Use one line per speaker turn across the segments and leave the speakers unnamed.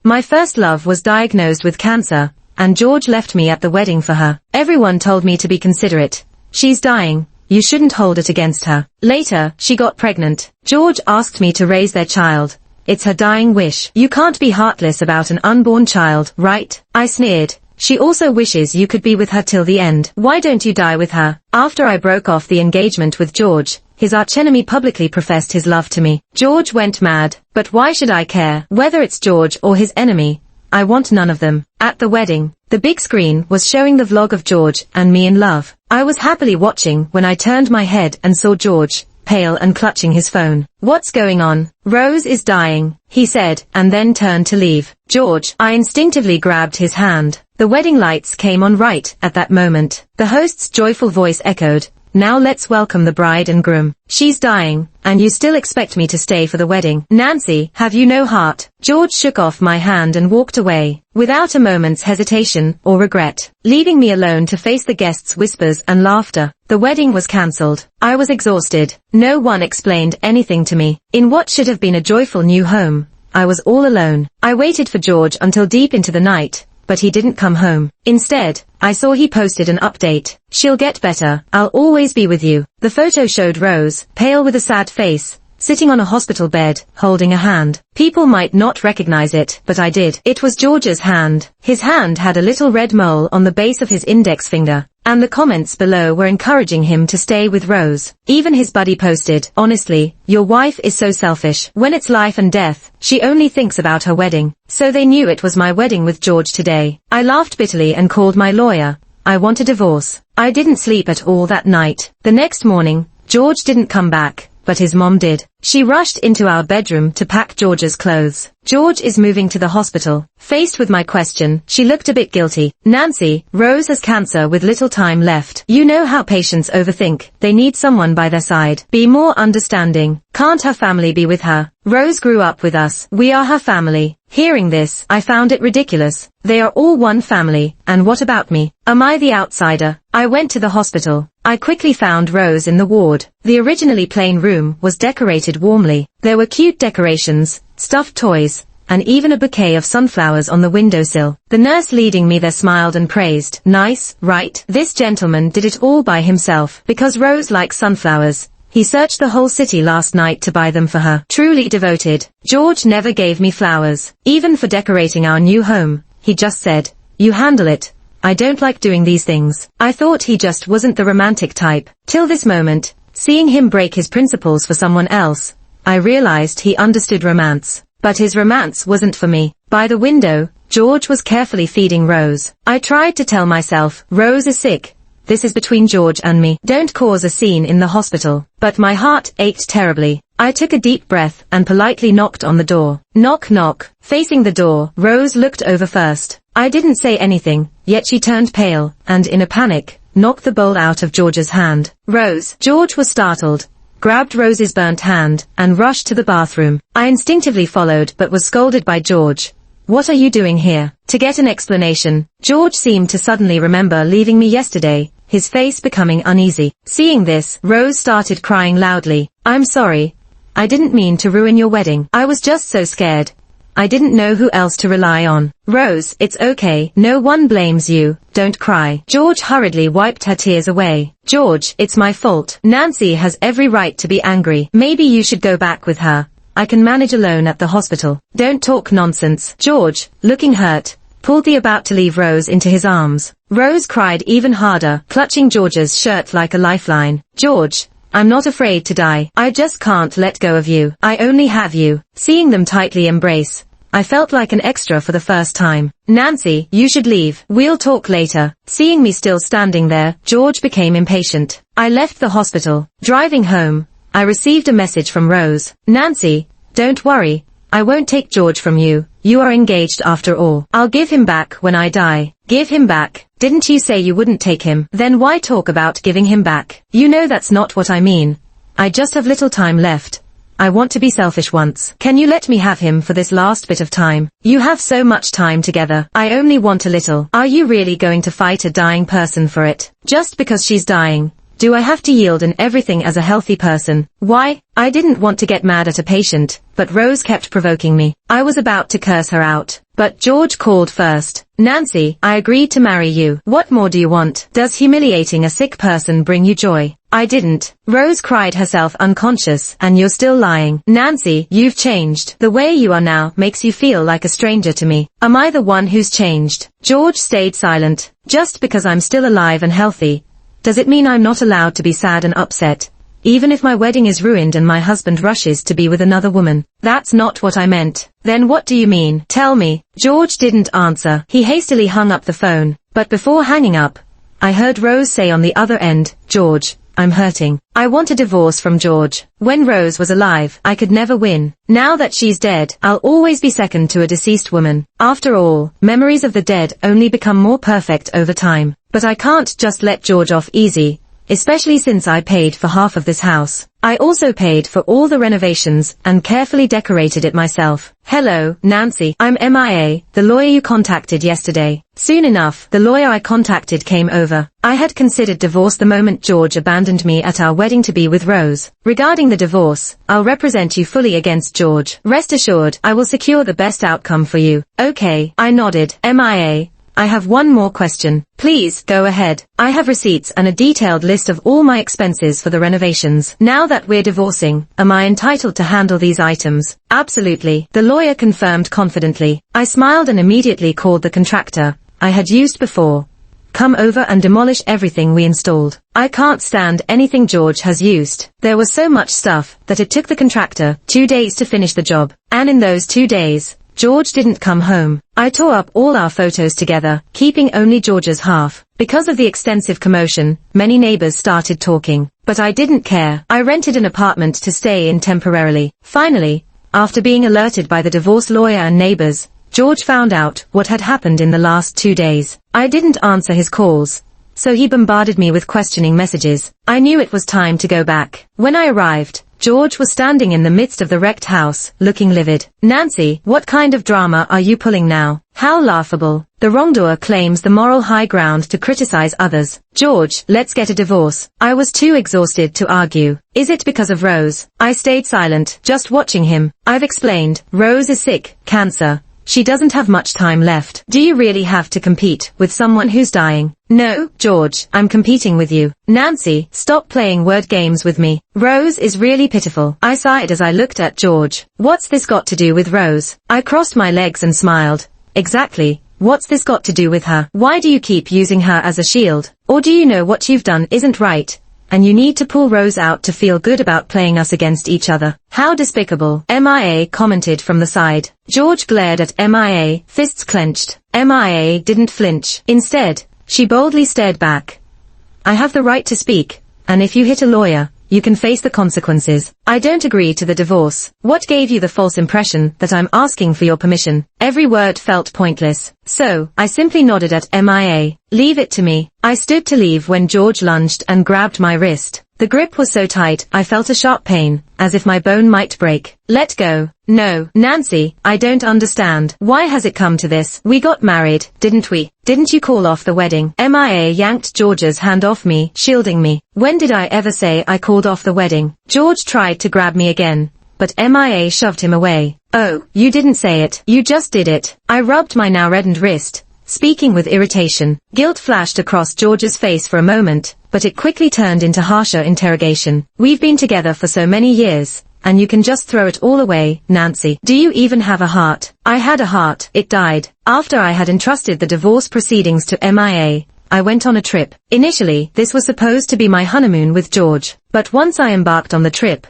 My first love was diagnosed with cancer, and George left me at the wedding for her. Everyone told me to be considerate. She's dying. You shouldn't hold it against her. Later, she got pregnant. George asked me to raise their child. It's her dying wish. You can't be heartless about an unborn child, right? I sneered. She also wishes you could be with her till the end. Why don't you die with her? After I broke off the engagement with George, his archenemy publicly professed his love to me. George went mad. But why should I care? Whether it's George or his enemy, I want none of them. At the wedding, the big screen was showing the vlog of George and me in love. I was happily watching when I turned my head and saw George, pale and clutching his phone. What's going on? Rose is dying, he said, and then turned to leave. George, I instinctively grabbed his hand. The wedding lights came on right at that moment. The host's joyful voice echoed, now let's welcome the bride and groom. She's dying, and you still expect me to stay for the wedding? Nancy, have you no heart? George shook off my hand and walked away, without a moment's hesitation or regret, leaving me alone to face the guests' whispers and laughter. The wedding was cancelled. I was exhausted. No one explained anything to me. In what should have been a joyful new home, I was all alone. I waited for George until deep into the night, but he didn't come home. Instead, I saw he posted an update. She'll get better. I'll always be with you. The photo showed Rose, pale with a sad face, sitting on a hospital bed, holding a hand. People might not recognize it, but I did. It was George's hand. His hand had a little red mole on the base of his index finger, and the comments below were encouraging him to stay with Rose. Even his buddy posted, honestly, your wife is so selfish. When it's life and death, she only thinks about her wedding. So they knew it was my wedding with George today. I laughed bitterly and called my lawyer. I want a divorce. I didn't sleep at all that night. The next morning, George didn't come back, but his mom did. She rushed into our bedroom to pack George's clothes. George is moving to the hospital. Faced with my question, she looked a bit guilty. Nancy, Rose has cancer with little time left. You know how patients overthink. They need someone by their side. Be more understanding. Can't her family be with her? Rose grew up with us. We are her family. Hearing this, I found it ridiculous. They are all one family, and what about me? Am I the outsider? I went to the hospital. I quickly found Rose in the ward. The originally plain room was decorated warmly. There were cute decorations, stuffed toys, and even a bouquet of sunflowers on the windowsill. The nurse leading me there smiled and praised. Nice, right? This gentleman did it all by himself. Because Rose likes sunflowers, he searched the whole city last night to buy them for her. Truly devoted. George never gave me flowers. Even for decorating our new home, he just said, you handle it. I don't like doing these things. I thought he just wasn't the romantic type. Till this moment, seeing him break his principles for someone else, I realized he understood romance. But his romance wasn't for me. By the window, George was carefully feeding Rose. I tried to tell myself, Rose is sick. This is between George and me. Don't cause a scene in the hospital. But my heart ached terribly. I took a deep breath and politely knocked on the door. Knock knock. Facing the door, Rose looked over first. I didn't say anything, yet she turned pale, and in a panic, knocked the bowl out of George's hand. Rose. George was startled, grabbed Rose's burnt hand, and rushed to the bathroom. I instinctively followed but was scolded by George. What are you doing here? To get an explanation, George seemed to suddenly remember leaving me yesterday, his face becoming uneasy. Seeing this, Rose started crying loudly. I'm sorry. I didn't mean to ruin your wedding. I was just so scared. I didn't know who else to rely on. Rose, it's okay. No one blames you. Don't cry. George hurriedly wiped her tears away. George, it's my fault. Nancy has every right to be angry. Maybe you should go back with her. I can manage alone at the hospital. Don't talk nonsense. George, looking hurt, pulled the about to leave Rose into his arms. Rose cried even harder, clutching George's shirt like a lifeline. George, I'm not afraid to die. I just can't let go of you. I only have you. Seeing them tightly embrace, I felt like an extra for the first time. Nancy, you should leave. We'll talk later. Seeing me still standing there, George became impatient. I left the hospital. Driving home, I received a message from Rose. Nancy, don't worry. I won't take George from you. You are engaged after all. I'll give him back when I die. Give him back. Didn't you say you wouldn't take him? Then why talk about giving him back? You know that's not what I mean. I just have little time left. I want to be selfish once. Can you let me have him for this last bit of time? You have so much time together. I only want a little. Are you really going to fight a dying person for it? Just because she's dying, Do I have to yield in everything as a healthy person? Why? I didn't want to get mad at a patient, but Rose kept provoking me. I was about to curse her out, but George called first. Nancy, I agreed to marry you. What more do you want? Does humiliating a sick person bring you joy? I didn't. Rose cried herself unconscious, and you're still lying. Nancy, you've changed. The way you are now makes you feel like a stranger to me. Am I the one who's changed? George stayed silent. Just because I'm still alive and healthy, does it mean I'm not allowed to be sad and upset? Even if my wedding is ruined and my husband rushes to be with another woman. That's not what I meant. Then what do you mean? Tell me. George didn't answer. He hastily hung up the phone. But before hanging up, I heard Rose say on the other end, George, I'm hurting. I want a divorce from George. When Rose was alive, I could never win. Now that she's dead, I'll always be second to a deceased woman. After all, memories of the dead only become more perfect over time. But I can't just let George off easy, especially since I paid for half of this house. I also paid for all the renovations and carefully decorated it myself. Hello, Nancy. I'm MIA, the lawyer you contacted yesterday. Soon enough, the lawyer I contacted came over. I had considered divorce the moment George abandoned me at our wedding to be with Rose. Regarding the divorce, I'll represent you fully against George. Rest assured, I will secure the best outcome for you. Okay, I nodded. MIA. I have one more question. Please, go ahead. I have receipts and a detailed list of all my expenses for the renovations. Now that we're divorcing, am I entitled to handle these items? Absolutely, the lawyer confirmed confidently. I smiled and immediately called the contractor I had used before. Come over and demolish everything we installed. I can't stand anything George has used. There was so much stuff that it took the contractor 2 days to finish the job. And in those 2 days, George didn't come home. I tore up all our photos together, keeping only George's half. Because of the extensive commotion, many neighbors started talking. But I didn't care. I rented an apartment to stay in temporarily. Finally, after being alerted by the divorce lawyer and neighbors, George found out what had happened in the last 2 days. I didn't answer his calls, so he bombarded me with questioning messages. I knew it was time to go back. When I arrived, George was standing in the midst of the wrecked house, looking livid. Nancy, what kind of drama are you pulling now? How laughable. The wrongdoer claims the moral high ground to criticize others. George, let's get a divorce. I was too exhausted to argue. Is it because of Rose? I stayed silent, just watching him. I've explained. Rose is sick, cancer. She doesn't have much time left. Do you really have to compete with someone who's dying? No, George, I'm competing with you. Nancy, stop playing word games with me. Rose is really pitiful. I sighed as I looked at George. What's this got to do with Rose? I crossed my legs and smiled. Exactly. What's this got to do with her? Why do you keep using her as a shield? Or do you know what you've done isn't right, and you need to pull Rose out to feel good about playing us against each other? How despicable. MIA commented from the side. George glared at MIA, fists clenched. MIA didn't flinch. Instead, she boldly stared back. I have the right to speak, and if you hit a lawyer, you can face the consequences. I don't agree to the divorce. What gave you the false impression that I'm asking for your permission? Every word felt pointless. So, I simply nodded at MIA. Leave it to me. I stood to leave when George lunged and grabbed my wrist. The grip was so tight, I felt a sharp pain, as if my bone might break. Let go. No, Nancy, I don't understand. Why has it come to this? We got married, didn't we? Didn't you call off the wedding? MIA yanked George's hand off me, shielding me. When did I ever say I called off the wedding? George tried to grab me again, but MIA shoved him away. Oh, you didn't say it. You just did it. I rubbed my now reddened wrist, speaking with irritation. Guilt flashed across George's face for a moment, but it quickly turned into harsher interrogation. We've been together for so many years, and you can just throw it all away, Nancy. Do you even have a heart? I had a heart. It died. After I had entrusted the divorce proceedings to MIA, I went on a trip. Initially, this was supposed to be my honeymoon with George, but once I embarked on the trip,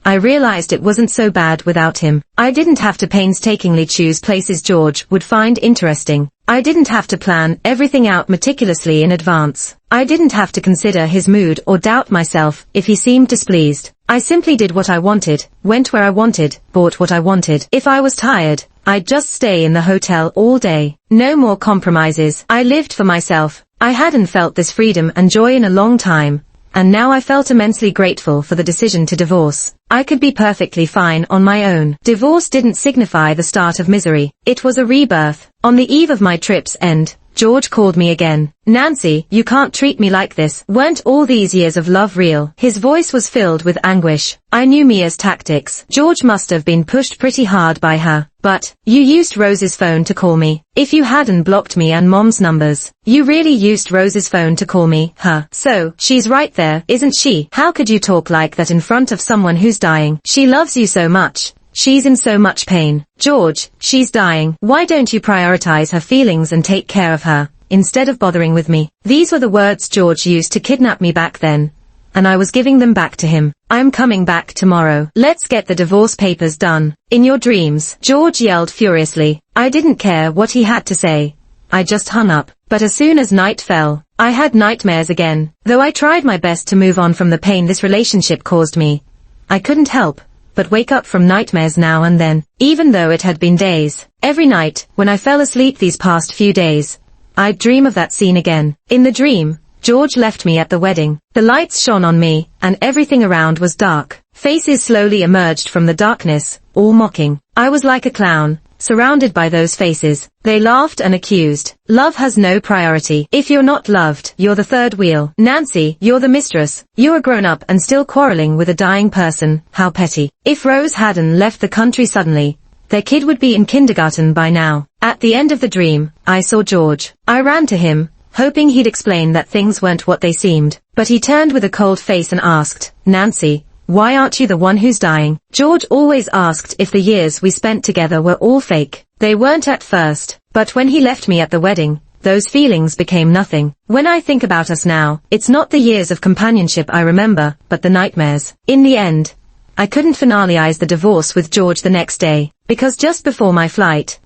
I realized it wasn't so bad without him. I didn't have to painstakingly choose places George would find interesting. I didn't have to plan everything out meticulously in advance. I didn't have to consider his mood or doubt myself if he seemed displeased. I simply did what I wanted, went where I wanted, bought what I wanted. If I was tired, I'd just stay in the hotel all day. No more compromises. I lived for myself. I hadn't felt this freedom and joy in a long time, and now I felt immensely grateful for the decision to divorce. I could be perfectly fine on my own. Divorce didn't signify the start of misery. It was a rebirth. On the eve of my trip's end, George called me again. Nancy, you can't treat me like this. Weren't all these years of love real? His voice was filled with anguish. I knew Mia's tactics. George must have been pushed pretty hard by her. But, you used Rose's phone to call me. If you hadn't blocked me and Mom's numbers, you really used Rose's phone to call me, huh? So, she's right there, isn't she? How could you talk like that in front of someone who's dying? She loves you so much. She's in so much pain. George, she's dying. Why don't you prioritize her feelings and take care of her, instead of bothering with me? These were the words George used to kidnap me back then, and I was giving them back to him. I'm coming back tomorrow. Let's get the divorce papers done. In your dreams, George yelled furiously. I didn't care what he had to say. I just hung up. But as soon as night fell, I had nightmares again. Though I tried my best to move on from the pain this relationship caused me, I couldn't help but wake up from nightmares now and then, even though it had been days. Every night, when I fell asleep these past few days, I'd dream of that scene again. In the dream, George left me at the wedding. The lights shone on me, and everything around was dark. Faces slowly emerged from the darkness, all mocking. I was like a clown, surrounded by those faces. They laughed and accused. Love has no priority. If you're not loved, you're the third wheel. Nancy, you're the mistress. You're a grown-up and still quarreling with a dying person. How petty. If Rose hadn't left the country suddenly, their kid would be in kindergarten by now. At the end of the dream, I saw George. I ran to him, hoping he'd explain that things weren't what they seemed. But he turned with a cold face and asked, Nancy, why aren't you the one who's dying? George always asked if the years we spent together were all fake. They weren't at first, but when he left me at the wedding, those feelings became nothing. When I think about us now, it's not the years of companionship I remember, but the nightmares. In the end, I couldn't finalize the divorce with George the next day, because just before my flight,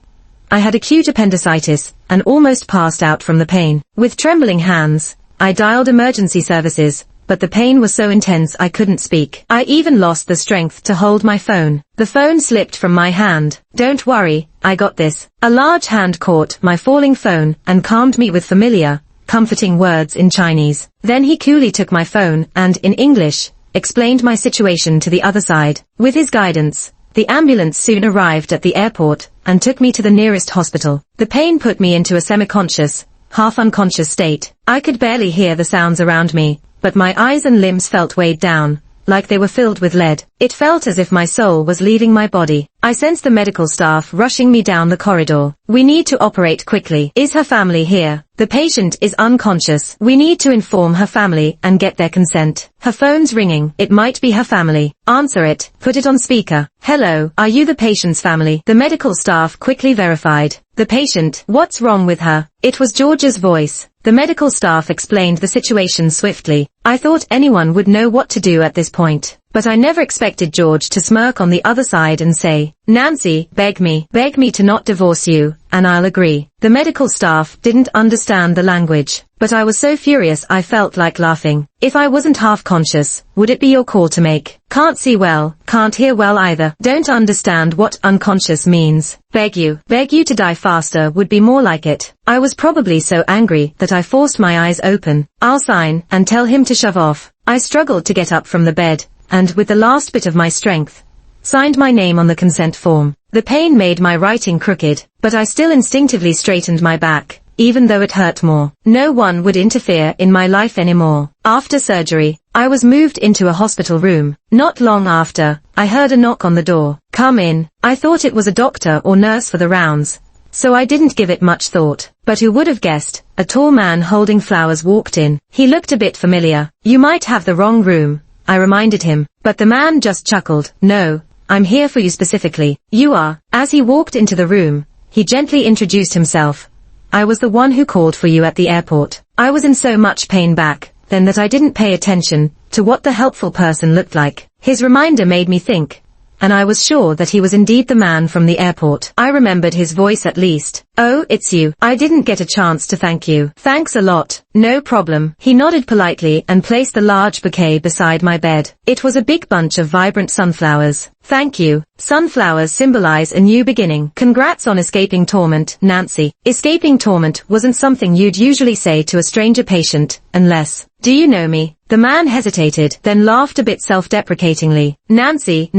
I had acute appendicitis and almost passed out from the pain. With trembling hands, I dialed emergency services, but the pain was so intense I couldn't speak. I even lost the strength to hold my phone. The phone slipped from my hand. Don't worry, I got this. A large hand caught my falling phone and calmed me with familiar, comforting words in Chinese. Then he coolly took my phone and, in English, explained my situation to the other side. With his guidance, the ambulance soon arrived at the airport and took me to the nearest hospital. The pain put me into a semi-conscious, half-unconscious state. I could barely hear the sounds around me, but my eyes and limbs felt weighed down, like they were filled with lead. It felt as if my soul was leaving my body. I sensed the medical staff rushing me down the corridor. We need to operate quickly. Is her family here? The patient is unconscious. We need to inform her family and get their consent. Her phone's ringing. It might be her family. Answer it. Put it on speaker. Hello, are you the patient's family? The medical staff quickly verified. The patient. What's wrong with her? It was George's voice. The medical staff explained the situation swiftly. I thought anyone would know what to do at this point. But I never expected George to smirk on the other side and say, Nancy, beg me to not divorce you, and I'll agree. The medical staff didn't understand the language, but I was so furious I felt like laughing. If I wasn't half conscious, would it be your call to make? Can't see well, can't hear well either. Don't understand what unconscious means. Beg you to die faster would be more like it. I was probably so angry that I forced my eyes open. I'll sign and tell him to shove off. I struggled to get up from the bed, and with the last bit of my strength, signed my name on the consent form. The pain made my writing crooked, but I still instinctively straightened my back, even though it hurt more. No one would interfere in my life anymore. After surgery, I was moved into a hospital room. Not long after, I heard a knock on the door. Come in. I thought it was a doctor or nurse for the rounds, so I didn't give it much thought. But who would have guessed? A tall man holding flowers walked in. He looked a bit familiar. You might have the wrong room, I reminded him, but the man just chuckled. No, I'm here for you specifically. You are. As he walked into the room, he gently introduced himself. I was the one who called for you at the airport. I was in so much pain back then that I didn't pay attention to what the helpful person looked like. His reminder made me think, and I was sure that he was indeed the man from the airport. I remembered his voice at least. Oh, it's you. I didn't get a chance to thank you. Thanks a lot. No problem. He nodded politely and placed the large bouquet beside my bed. It was a big bunch of vibrant sunflowers. Thank you. Sunflowers symbolize a new beginning. Congrats on escaping torment, Nancy. Escaping torment wasn't something you'd usually say to a stranger patient, unless, do you know me? The man hesitated, then laughed a bit self-deprecatingly. Nancy,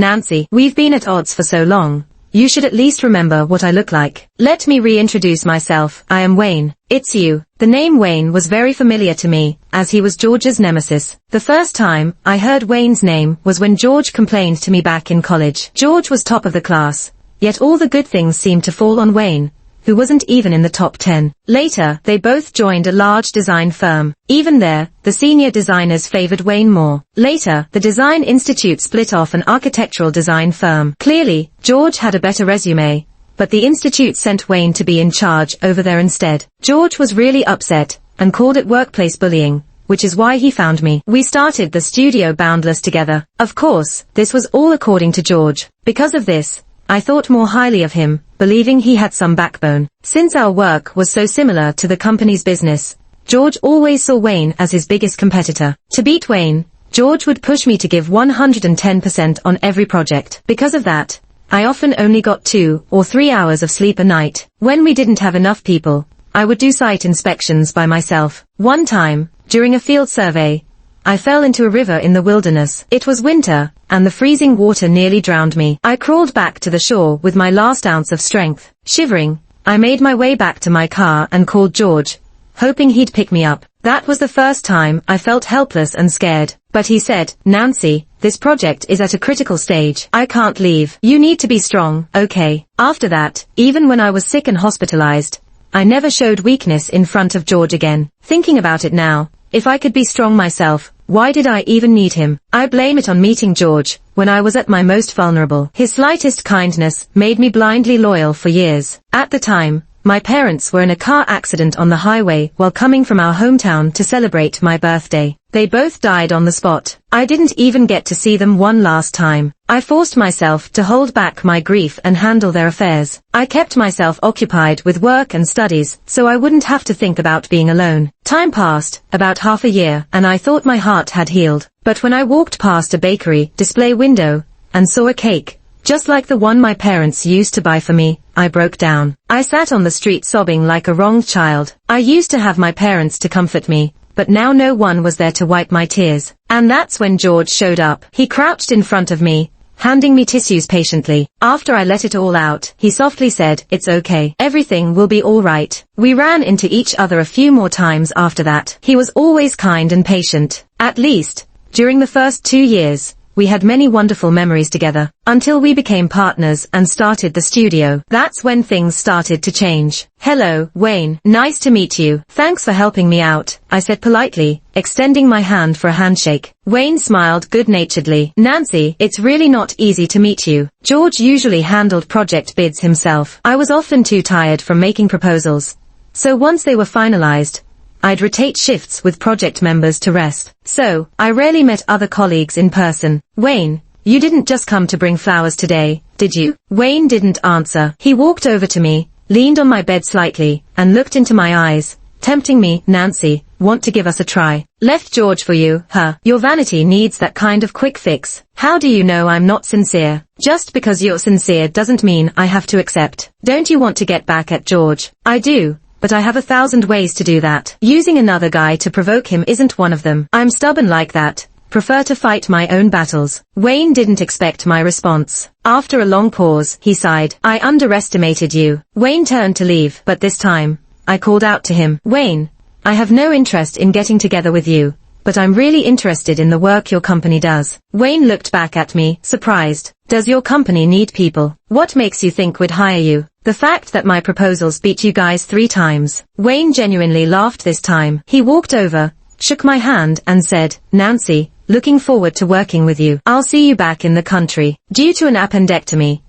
we've been at odds for so long. you should at least remember what I look like. Let me reintroduce myself. I am Wayne. It's you. The name Wayne was very familiar to me, as he was George's nemesis. The first time I heard Wayne's name was when George complained to me back in college. George was top of the class, yet all the good things seemed to fall on Wayne, who wasn't even in the top 10. Later, they both joined a large design firm. Even there, the senior designers favored Wayne more. Later, the Design Institute split off an architectural design firm. Clearly, George had a better resume, but the institute sent Wayne to be in charge over there instead. George was really upset, and called it workplace bullying, which is why he found me. We started the studio Boundless together. Of course, this was all according to George. Because of this, I thought more highly of him, believing he had some backbone. Since our work was so similar to the company's business, George always saw Wayne as his biggest competitor. To beat Wayne, George would push me to give 110% on every project. Because of that, I often only got 2 or 3 hours of sleep a night. When we didn't have enough people, I would do site inspections by myself. One time, during a field survey, I fell into a river in the wilderness. It was winter, and the freezing water nearly drowned me. I crawled back to the shore with my last ounce of strength. Shivering, I made my way back to my car and called George, hoping he'd pick me up. That was the first time I felt helpless and scared. But he said, "Nancy, this project is at a critical stage. I can't leave. You need to be strong, okay?" After that, even when I was sick and hospitalized, I never showed weakness in front of George again. Thinking about it now, if I could be strong myself, why did I even need him? I blame it on meeting George when I was at my most vulnerable. His slightest kindness made me blindly loyal for years. At the time, my parents were in a car accident on the highway while coming from our hometown to celebrate my birthday. They both died on the spot. I didn't even get to see them one last time. I forced myself to hold back my grief and handle their affairs. I kept myself occupied with work and studies, so I wouldn't have to think about being alone. Time passed, about half a year, and I thought my heart had healed. But when I walked past a bakery display window and saw a cake, just like the one my parents used to buy for me, I broke down. I sat on the street sobbing like a wronged child. I used to have my parents to comfort me, but now no one was there to wipe my tears. And that's when George showed up. He crouched in front of me, handing me tissues patiently. After I let it all out, he softly said, "It's okay. Everything will be all right." We ran into each other a few more times after that. He was always kind and patient. At least, during the first 2 years, we had many wonderful memories together, until we became partners and started the studio. That's when things started to change. "Hello, Wayne. Nice to meet you. Thanks for helping me out," I said politely, extending my hand for a handshake. Wayne smiled good-naturedly. "Nancy, it's really not easy to meet you." George usually handled project bids himself. I was often too tired from making proposals, so once they were finalized, I'd rotate shifts with project members to rest. So, I rarely met other colleagues in person. "Wayne, you didn't just come to bring flowers today, did you?" Wayne didn't answer. He walked over to me, leaned on my bed slightly, and looked into my eyes, tempting me. "Nancy, want to give us a try? Left George for you, huh? Your vanity needs that kind of quick fix. How do you know I'm not sincere? Just because you're sincere doesn't mean I have to accept. Don't you want to get back at George?" "I do, but I have 1,000 ways to do that. Using another guy to provoke him isn't one of them. I'm stubborn like that. Prefer to fight my own battles." Wayne didn't expect my response. After a long pause, he sighed. "I underestimated you." Wayne turned to leave, but this time, I called out to him. "Wayne, I have no interest in getting together with you, but I'm really interested in the work your company does." Wayne looked back at me, surprised. "Does your company need people? What makes you think we'd hire you?" "The fact that my proposals beat you guys 3 times. Wayne genuinely laughed this time. He walked over, shook my hand and said, "Nancy, looking forward to working with you. I'll see you back in the country." Due to an appendectomy,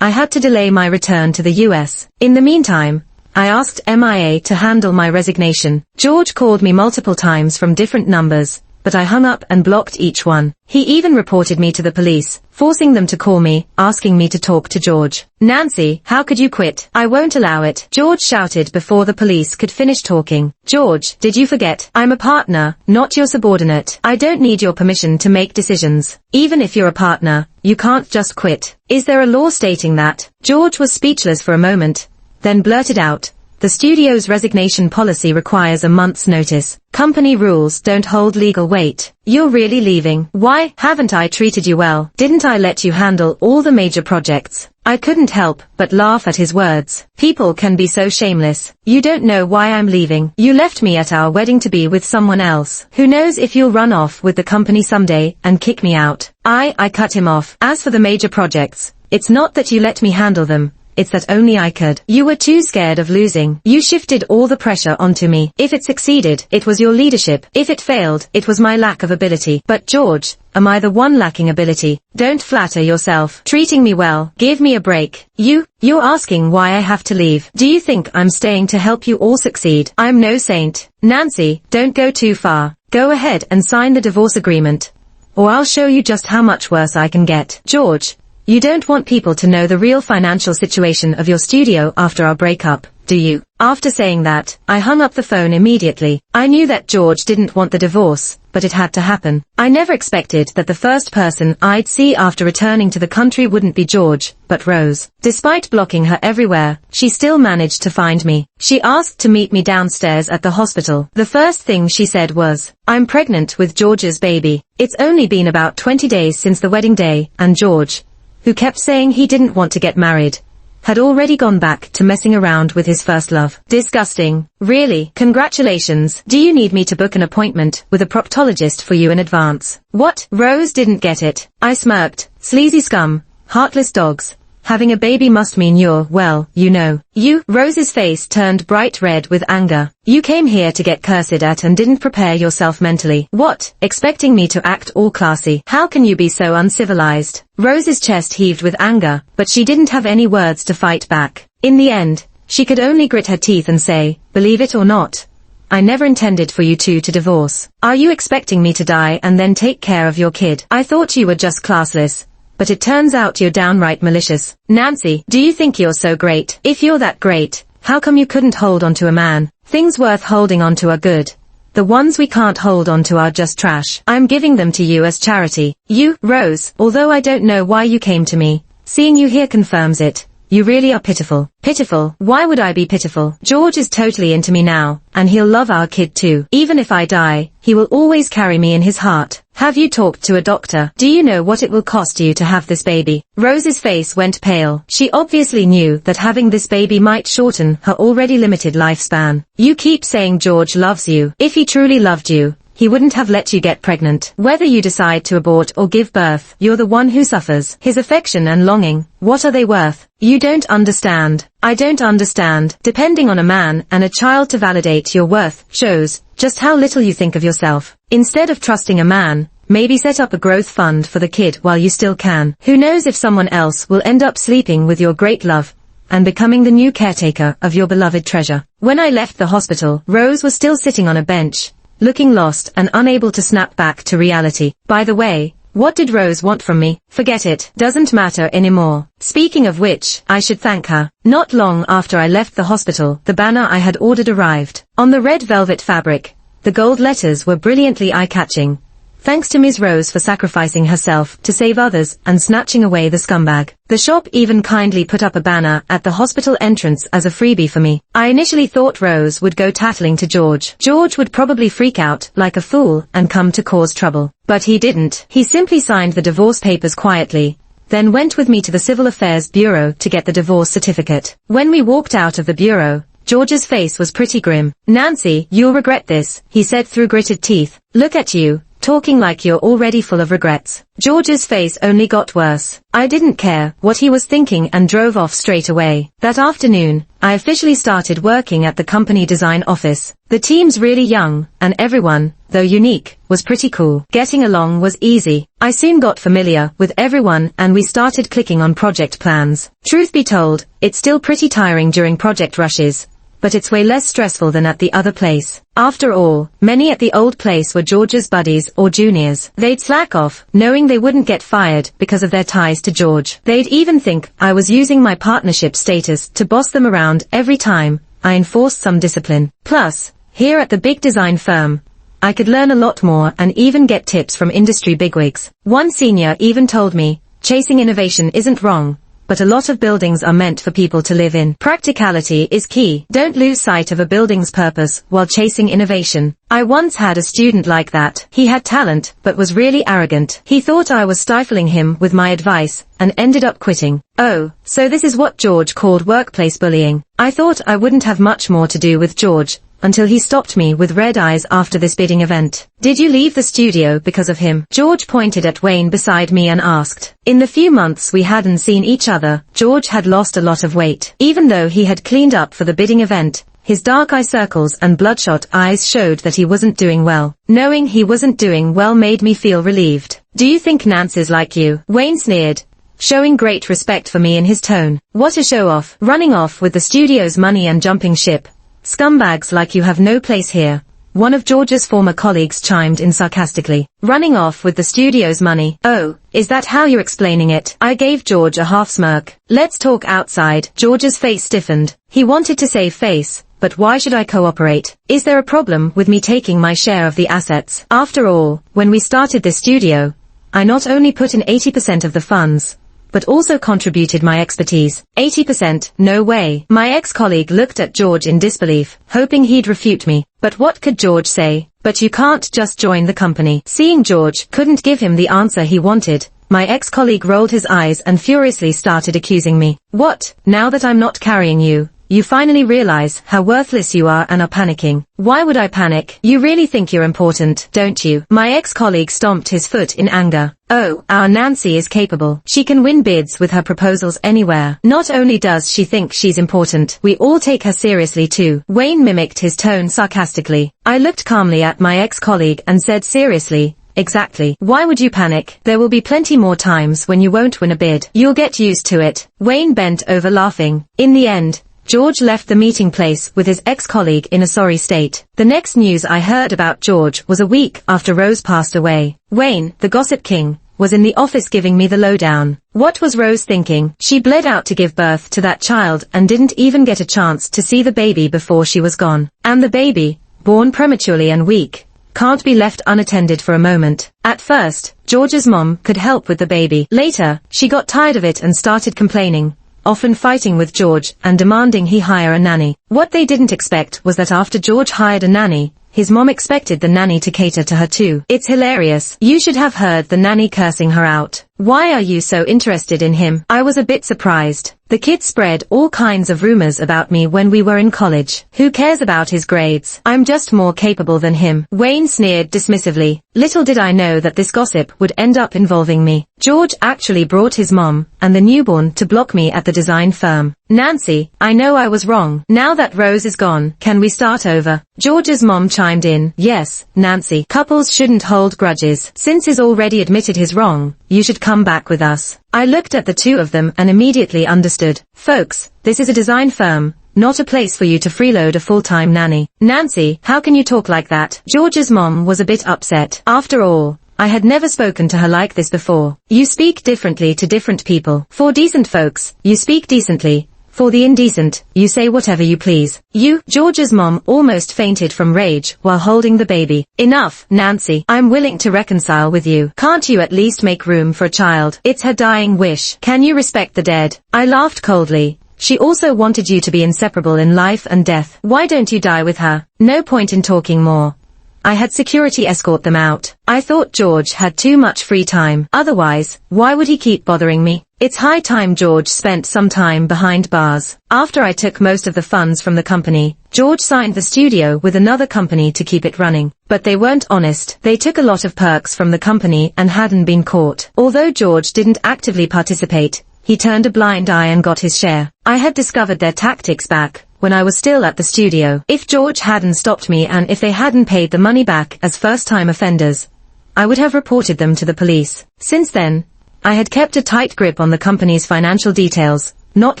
I had to delay my return to the US. In the meantime, I asked MIA to handle my resignation. George called me multiple times from different numbers, but I hung up and blocked each one. He even reported me to the police, forcing them to call me, asking me to talk to George. "Nancy, how could you quit? I won't allow it," George shouted before the police could finish talking. "George, did you forget? I'm a partner, not your subordinate. I don't need your permission to make decisions. Even if you're a partner, you can't just quit. Is there a law stating that?" George was speechless for a moment, then blurted out, "The The studio's resignation policy requires a month's notice. Company rules don't hold legal weight. You're really leaving? Why haven't I treated you well? Didn't I let you handle all the major projects? I couldn't help but laugh at his words. People can be so shameless. You don't know why I'm leaving. You left me at our wedding to be with someone else. Who knows if you'll run off with the company someday and kick me out. I cut him off. As for the major projects, it's not that you let me handle them. It's that only I could. You were too scared of losing. You shifted all the pressure onto me. If it succeeded, it was your leadership. If it failed, it was my lack of ability. But George, am I the one lacking ability? Don't flatter yourself. Treating me well. Give me a break. You're asking why I have to leave. Do you think I'm staying to help you all succeed? I'm no saint. Nancy, don't go too far. Go ahead and sign the divorce agreement, or I'll show you just how much worse I can get. George, you don't want people to know the real financial situation of your studio after our breakup, do you? After saying that, I hung up the phone immediately. I knew that George didn't want the divorce, but it had to happen. I never expected that the first person I'd see after returning to the country wouldn't be George, but Rose. Despite blocking her everywhere, she still managed to find me. She asked to meet me downstairs at the hospital. The first thing she said was, "I'm pregnant with George's baby." It's only been about 20 days since the wedding day, and George, who kept saying he didn't want to get married, had already gone back to messing around with his first love. Disgusting. Really? Congratulations. Do you need me to book an appointment with a proctologist for you in advance? What? Rose didn't get it. I smirked. Sleazy scum. Heartless dogs. Having a baby must mean you're, well, you know. You? Rose's face turned bright red with anger. You came here to get cursed at and didn't prepare yourself mentally. What? Expecting me to act all classy? How can you be so uncivilized? Rose's chest heaved with anger, but she didn't have any words to fight back. In the end, she could only grit her teeth and say, "Believe it or not, I never intended for you two to divorce. Are you expecting me to die and then take care of your kid? I thought you were just classless, but it turns out you're downright malicious. Nancy, do you think you're so great? If you're that great, how come you couldn't hold on to a man? Things worth holding on to are good. The ones we can't hold on to are just trash. I'm giving them to you as charity." You, Rose, although I don't know why you came to me, seeing you here confirms it. You really are pitiful. Pitiful? Why would I be pitiful? George is totally into me now, and he'll love our kid too. Even if I die, he will always carry me in his heart. Have you talked to a doctor? Do you know what it will cost you to have this baby? Rose's face went pale. She obviously knew that having this baby might shorten her already limited lifespan. You keep saying George loves you. If he truly loved you, he wouldn't have let you get pregnant. Whether you decide to abort or give birth, you're the one who suffers. His affection and longing, what are they worth? You don't understand. I don't understand. Depending on a man and a child to validate your worth shows just how little you think of yourself. Instead of trusting a man, maybe set up a growth fund for the kid while you still can. Who knows if someone else will end up sleeping with your great love and becoming the new caretaker of your beloved treasure. When I left the hospital, Rose was still sitting on a bench, looking lost and unable to snap back to reality. By the way, what did Rose want from me? Forget it. Doesn't matter anymore. Speaking of which, I should thank her. Not long after I left the hospital, the banner I had ordered arrived. On the red velvet fabric, the gold letters were brilliantly eye-catching. Thanks to Ms. Rose for sacrificing herself to save others and snatching away the scumbag. The shop even kindly put up a banner at the hospital entrance as a freebie for me. I initially thought Rose would go tattling to George. George would probably freak out like a fool and come to cause trouble. But he didn't. He simply signed the divorce papers quietly, then went with me to the Civil Affairs Bureau to get the divorce certificate. When we walked out of the bureau, George's face was pretty grim. "Nancy, you'll regret this," he said through gritted teeth. "Look at you, talking like you're already full of regrets." George's face only got worse. I didn't care what he was thinking and drove off straight away. That afternoon, I officially started working at the company design office. The team's really young, and everyone, though unique, was pretty cool. Getting along was easy. I soon got familiar with everyone and we started clicking on project plans. Truth be told, it's still pretty tiring during project rushes, but it's way less stressful than at the other place. After all, many at the old place were George's buddies or juniors. They'd slack off, knowing they wouldn't get fired because of their ties to George. They'd even think I was using my partnership status to boss them around every time I enforced some discipline. Plus, here at the big design firm, I could learn a lot more and even get tips from industry bigwigs. One senior even told me, chasing innovation isn't wrong, but a lot of buildings are meant for people to live in. Practicality is key. Don't lose sight of a building's purpose while chasing innovation. I once had a student like that. He had talent, but was really arrogant. He thought I was stifling him with my advice, and ended up quitting. Oh, so this is what George called workplace bullying. I thought I wouldn't have much more to do with George, until he stopped me with red eyes after this bidding event. Did you leave the studio because of him? George pointed at Wayne beside me and asked. In the few months we hadn't seen each other, George had lost a lot of weight. Even though he had cleaned up for the bidding event, his dark eye circles and bloodshot eyes showed that he wasn't doing well. Knowing he wasn't doing well made me feel relieved. Do you think Nancy's like you? Wayne sneered, showing great respect for me in his tone. What a show-off, running off with the studio's money and jumping ship. Scumbags like you have no place here. One of George's former colleagues chimed in sarcastically. Running off with the studio's money. Oh, is that how you're explaining it? I gave George a half smirk. Let's talk outside. George's face stiffened. He wanted to save face, but why should I cooperate? Is there a problem with me taking my share of the assets? After all, when we started this studio, I not only put in 80% of the funds, but also contributed my expertise. 80%? No way. My ex-colleague looked at George in disbelief, hoping he'd refute me. But what could George say? But you can't just join the company. Seeing George couldn't give him the answer he wanted, my ex-colleague rolled his eyes and furiously started accusing me. What? Now that I'm not carrying you, you finally realize how worthless you are and are panicking. Why would I panic? You really think you're important, don't you? My ex-colleague stomped his foot in anger. Oh, our Nancy is capable. She can win bids with her proposals anywhere. Not only does she think she's important, we all take her seriously too. Wayne mimicked his tone sarcastically. I looked calmly at my ex-colleague and said seriously, exactly. Why would you panic? There will be plenty more times when you won't win a bid. You'll get used to it. Wayne bent over laughing. In the end, George left the meeting place with his ex-colleague in a sorry state. The next news I heard about George was a week after Rose passed away. Wayne, the gossip king, was in the office giving me the lowdown. What was Rose thinking? She bled out to give birth to that child and didn't even get a chance to see the baby before she was gone. And the baby, born prematurely and weak, can't be left unattended for a moment. At first, George's mom could help with the baby. Later, she got tired of it and started complaining, often fighting with George and demanding he hire a nanny. What they didn't expect was that after George hired a nanny, his mom expected the nanny to cater to her too. It's hilarious. You should have heard the nanny cursing her out. Why are you so interested in him? I was a bit surprised. The kid spread all kinds of rumors about me when we were in college. Who cares about his grades? I'm just more capable than him. Wayne sneered dismissively. Little did I know that this gossip would end up involving me. George actually brought his mom and the newborn to block me at the design firm. Nancy, I know I was wrong. Now that Rose is gone, can we start over? George's mom chimed in. Yes, Nancy. Couples shouldn't hold grudges. Since he's already admitted his wrong, you should come back with us. I looked at the two of them and immediately understood. Folks, this is a design firm, not a place for you to freeload a full-time nanny. Nancy, how can you talk like that? George's mom was a bit upset. After all, I had never spoken to her like this before. You speak differently to different people. For decent folks, you speak decently. For the indecent, you say whatever you please. You, George's mom almost fainted from rage while holding the baby. Enough, Nancy. I'm willing to reconcile with you. Can't you at least make room for a child? It's her dying wish. Can you respect the dead? I laughed coldly. She also wanted you to be inseparable in life and death. Why don't you die with her? No point in talking more. I had security escort them out. I thought George had too much free time. Otherwise, why would he keep bothering me? It's high time George spent some time behind bars. After I took most of the funds from the company, George signed the studio with another company to keep it running. But they weren't honest. They took a lot of perks from the company and hadn't been caught. Although George didn't actively participate, he turned a blind eye and got his share. I had discovered their tactics back when I was still at the studio. If George hadn't stopped me and if they hadn't paid the money back as first-time offenders, I would have reported them to the police. Since then, I had kept a tight grip on the company's financial details, not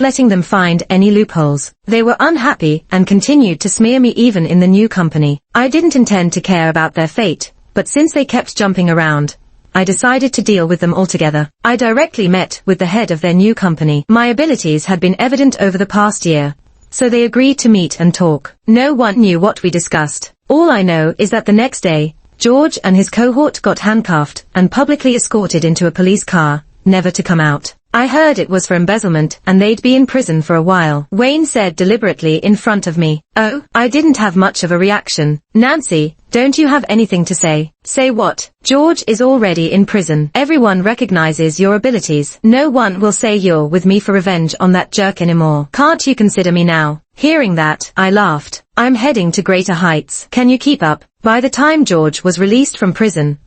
letting them find any loopholes. They were unhappy and continued to smear me even in the new company. I didn't intend to care about their fate, but since they kept jumping around, I decided to deal with them altogether. I directly met with the head of their new company. My abilities had been evident over the past year, so they agreed to meet and talk. No one knew what we discussed. All I know is that the next day, George and his cohort got handcuffed and publicly escorted into a police car, never to come out. I heard it was for embezzlement and they'd be in prison for a while, Wayne said deliberately in front of me. Oh, I didn't have much of a reaction. Nancy, don't you have anything to say? Say what? George is already in prison. Everyone recognizes your abilities. No one will say you're with me for revenge on that jerk anymore. Can't you consider me now? Hearing that, I laughed. I'm heading to greater heights. Can you keep up? By the time George was released from prison,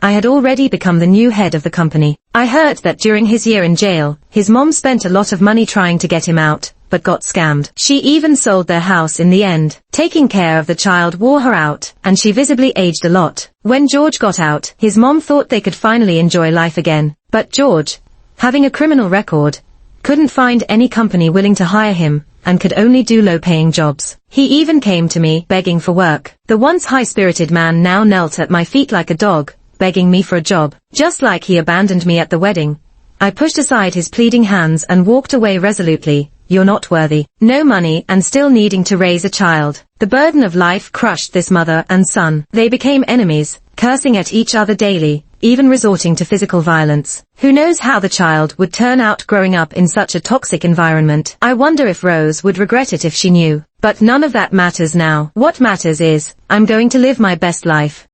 I had already become the new head of the company. I heard that during his year in jail, his mom spent a lot of money trying to get him out, but got scammed. She even sold their house in the end. Taking care of the child wore her out, and she visibly aged a lot. When George got out, his mom thought they could finally enjoy life again. But George, having a criminal record, couldn't find any company willing to hire him, and could only do low-paying jobs. He even came to me, begging for work. The once high-spirited man now knelt at my feet like a dog, begging me for a job. Just like he abandoned me at the wedding, I pushed aside his pleading hands and walked away resolutely. You're not worthy. No money and still needing to raise a child. The burden of life crushed this mother and son. They became enemies, cursing at each other daily, even resorting to physical violence. Who knows how the child would turn out growing up in such a toxic environment? I wonder if Rose would regret it if she knew. But none of that matters now. What matters is, I'm going to live my best life.